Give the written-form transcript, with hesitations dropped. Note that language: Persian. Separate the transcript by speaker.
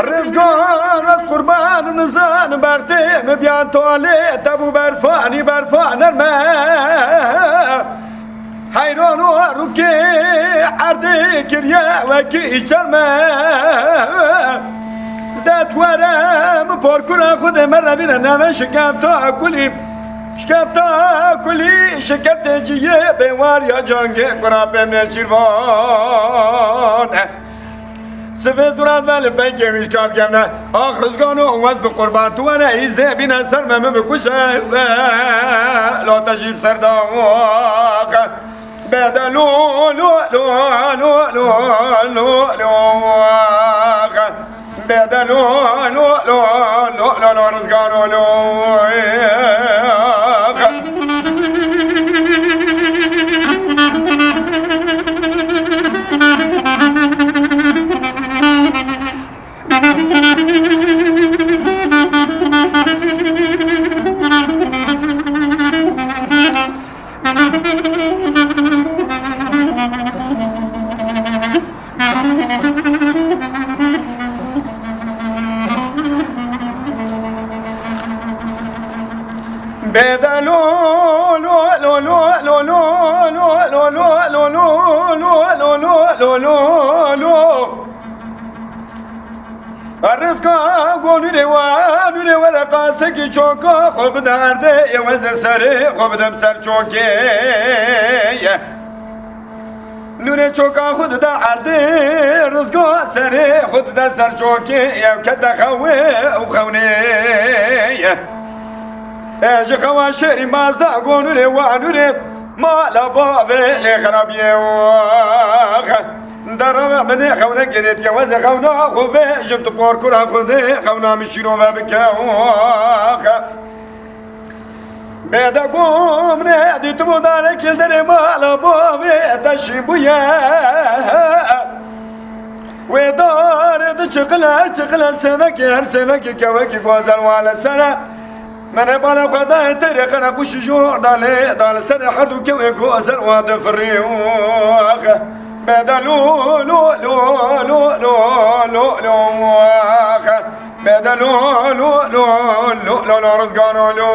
Speaker 1: رزقان از قربان نزان بختم بیان توالت ابو برفانی برفان نرمه حیران و روکی عرده کریه وکی چرمه دتورم پارکورا خود من روینه نمه شکفتا کلی شکفت جیه بیوار یا جانگه قرابم نچیروان سفید زورات ولی بینگه میشکال گمنه آخ رزگانو اوز به قربان توانه ایزه بینه سر ممه بکشه لا تجیب سرداق بدلو لو لو لو لو لو لو بدلو لو لو لو لو رزگانو لو رزقا گونی و رقاصه کی چوکا خوب درده یوز سره خوب دم سر چوکه نونه چوکا خود درده رزقا سره خود در سر چوکه یو کد خوه او خونه اجی خوا شری مازدا گونی و نونه مالا باوه لخرابیه درام من خونا كنت يوز خونا خوفه جمت باركورا خوده خونا مشيرو وبكاوخ بدا قوم نادي تبودار كل دري مالا بوبي تشيبويا ودار تشقلا سمك هر سمك كوكي غوزل وعلى سنه من بالا خدا تاريخ انا قش جوع دال سنه حدو كوي غوزل واد فريوخ بدلو لو لو لو لو لو لو بدلو لو لو لو لو رزقانو لو